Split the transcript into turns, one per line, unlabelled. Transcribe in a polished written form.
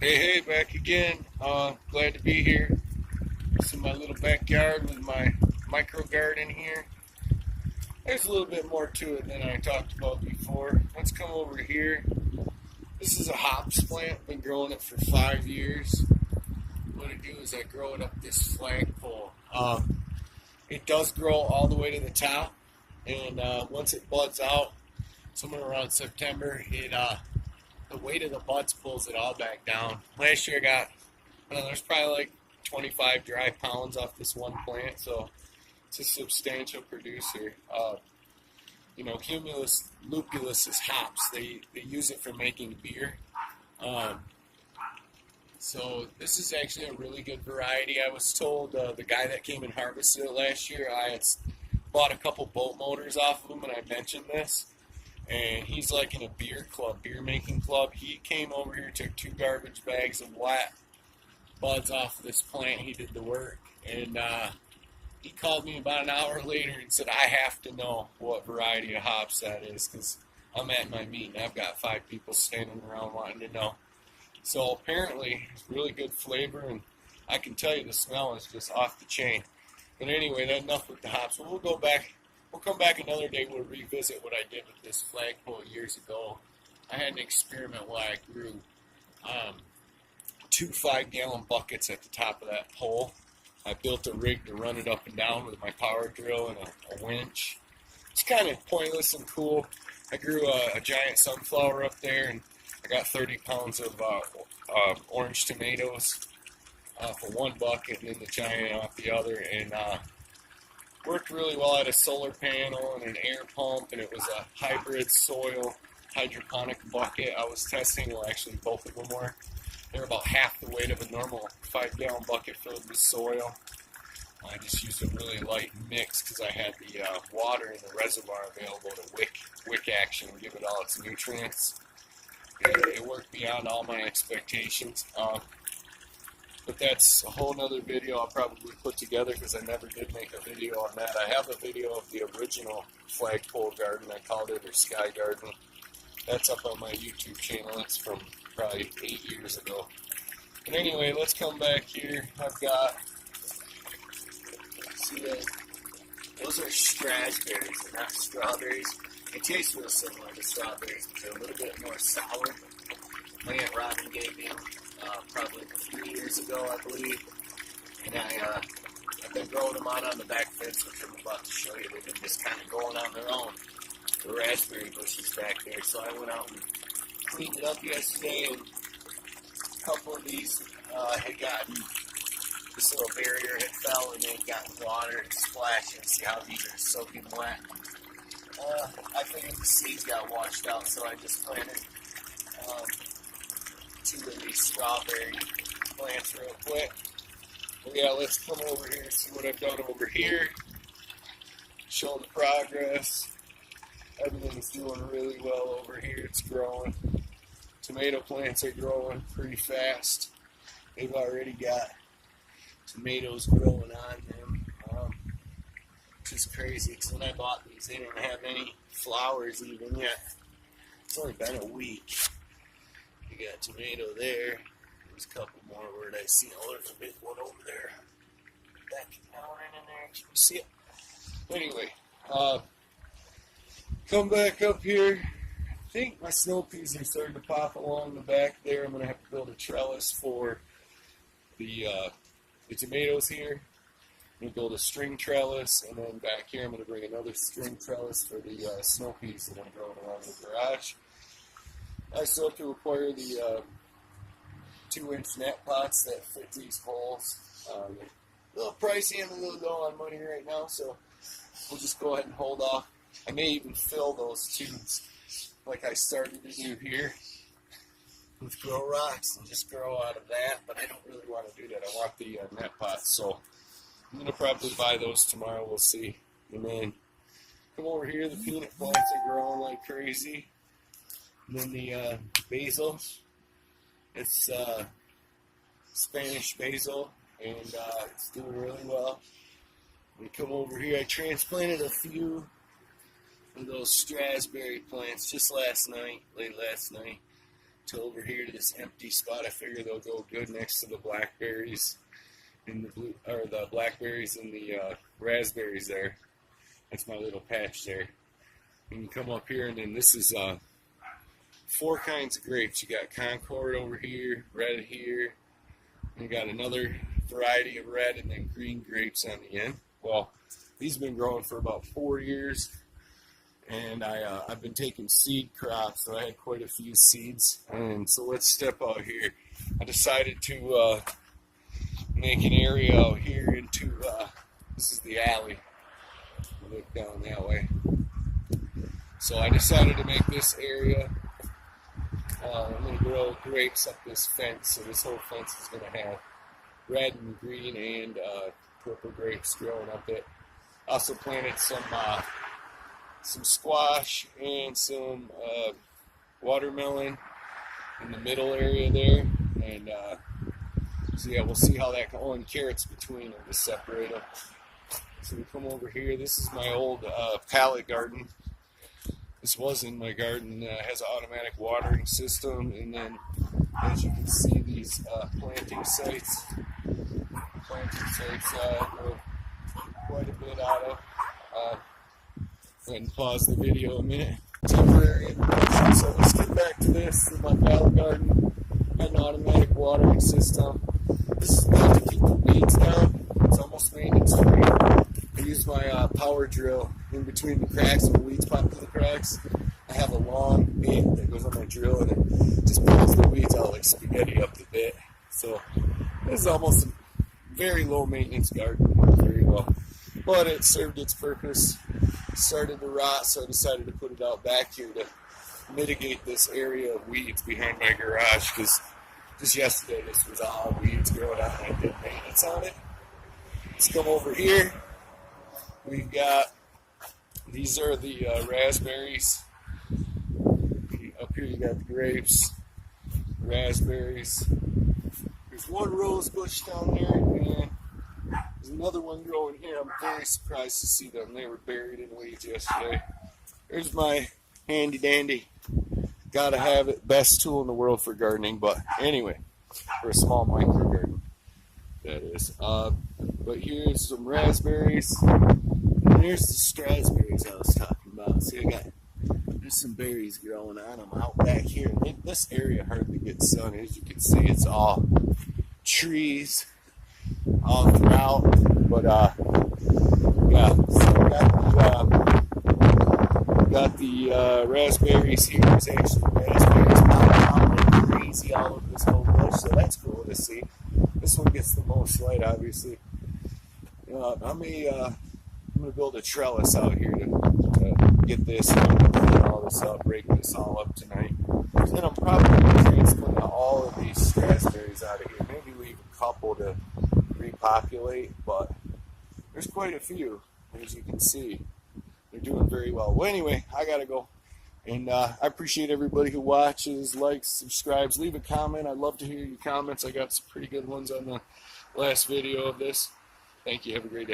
Hey, back again. Glad to be here. This is my little backyard with my microgarden here. There's a little bit more to it than I talked about before. Let's come over here. This is a hops plant. Been growing it for 5 years. What I do is I grow it up this flagpole. It does grow all the way to the top, and once it buds out, somewhere around September, the weight of the buds pulls it all back down. Last year I don't know, there's probably like 25 dry pounds off this one plant, so it's a substantial producer. Cumulus lupulus is hops. They use it for making beer. So this is actually a really good variety. I was told the guy that came and harvested it last year, I had bought a couple boat motors off of him, and I mentioned this. And he's like in a beer making club. He came over here, took 2 garbage bags of wet buds off of this plant. He did the work. And he called me about an hour later and said, I have to know what variety of hops that is, because I'm at my meeting. I've got 5 people standing around wanting to know. So apparently, it's really good flavor, and I can tell you the smell is just off the chain. But anyway, that's enough with the hops. So we'll come back another day. We'll revisit what I did with this flagpole years ago. I had an experiment where I grew 2 5-gallon buckets at the top of that pole. I built a rig to run it up and down with my power drill and a winch. It's kind of pointless and cool. I grew a giant sunflower up there, and I got 30 pounds of orange tomatoes for one bucket, and then the giant off the other, and worked really well. I had a solar panel and an air pump, and it was a hybrid soil hydroponic bucket. I was testing, well, actually both of them were. They're about half the weight of a normal 5-gallon bucket filled with soil. I just used a really light mix because I had the water in the reservoir available to wick action and give it all its nutrients. It worked beyond all my expectations. But that's a whole nother video I'll probably put together because I never did make a video on that. I have a video of the original flagpole garden, I called it, or SkyGarden. That's up on my YouTube channel. It's from probably 8 years ago. But anyway, let's come back here. I've got, see that? Those are raspberries, they're not strawberries. They taste real similar to strawberries, but they're a little bit more sour. My Aunt Robin gave me them probably 3 years ago, I believe. And I've been growing them out on the back fence, which I'm about to show you. They've been just kind of going on their own, the raspberry bushes back there. So I went out and cleaned it up yesterday, and a couple of these had gotten, this little barrier had fell, and they had gotten water and splashing. See how these are soaking wet? I figured the seeds got washed out, so I just planted 2 of these strawberry plants real quick. But yeah, let's come over here and see what I've done over here. Showing the progress. Everything's doing really well over here. It's growing. Tomato plants are growing pretty fast. They've already got tomatoes growing on them. Which is crazy, because when I bought these, they didn't have any flowers even yet. It's only been a week. You got tomato there. There's a couple more. Where did I see? Oh, there's a big one over there. Back down in there. Can you see it? Anyway, come back up here. I think my snow peas are starting to pop along the back there. I'm going to have to build a trellis for the tomatoes here. I'm going to build a string trellis, and then back here I'm going to bring another string trellis for the snow peas that I'm growing around the garage. I still have to acquire the 2-inch net pots that fit these holes. They're a little pricey and a little low on money right now, so we'll just go ahead and hold off. I may even fill those tubes like I started to do here with grow rocks and just grow out of that, but I don't really want to do that. I want the net pots, so I'm going to probably buy those tomorrow. We'll see. And then come over here. The peanut plants are growing like crazy. And then the basil. It's Spanish basil, and it's doing really well. We come over here. I transplanted a few of those raspberry plants just late last night. to over here to this empty spot. I figure they'll go good next to the blackberries and the blue, or the blackberries and the raspberries there. That's my little patch there. And you come up here, and then this is 4 kinds of grapes. You got Concord over here, red here, and you got another variety of red and then green grapes on the end. Well, these have been growing for about 4 years, and I've been taking seed crops, so I had quite a few seeds. And so let's step out here. I decided to make an area out here into, this is the alley. Look down that way. So I decided to make this area. I'm going to grow grapes up this fence, so this whole fence is going to have red and green and purple grapes growing up it. Also planted some squash and some watermelon in the middle area there, and so yeah, we'll see how that goes. Oh, and carrots between them to separate them. So we come over here. This is my old pallet garden. This was in my garden. It has an automatic watering system, and then as you can see, these planting sites grow quite a bit out of. Go ahead and pause the video a minute. Temporary interruption. So let's get back to this. This is my pallet garden. Got an automatic watering system. This is meant to keep the weeds down. It's almost maintenance free. I use my power drill in between the cracks, and the weeds pop through the cracks. I have a long bit that goes on my drill, and it just pulls the weeds out like spaghetti up the bit. So this is almost a very low maintenance garden. Very well. But it served its purpose. It started to rot, so I decided to put it out back here to mitigate this area of weeds behind my garage, because just yesterday this was all weeds growing out, and I did maintenance on it. Let's come over here. We've got, these are the raspberries. Up here you got the grapes, raspberries. There's one rose bush down there, and there's another one growing here. I'm very surprised to see them. They were buried in weeds yesterday. There's my handy dandy, gotta have it, best tool in the world for gardening, but anyway, for a small microgarden, that is. But here's some raspberries. And there's the strawberries I was talking about. See, there's some berries growing on them out back here. This area hardly gets sun. As you can see, it's all trees all throughout. But yeah, so we got the raspberries here. There's actually raspberries popping out like crazy all over this whole bush, so that's cool to see. This one gets the most light, obviously. I'm going to build a trellis out here to get this and clean all this up, break this all up tonight. Then I'm probably going to transplant all of these raspberries out of here. Maybe leave a couple to repopulate, but there's quite a few, as you can see. They're doing very well. Well, anyway, I got to go. And I appreciate everybody who watches, likes, subscribes. Leave a comment. I'd love to hear your comments. I got some pretty good ones on the last video of this. Thank you. Have a great day.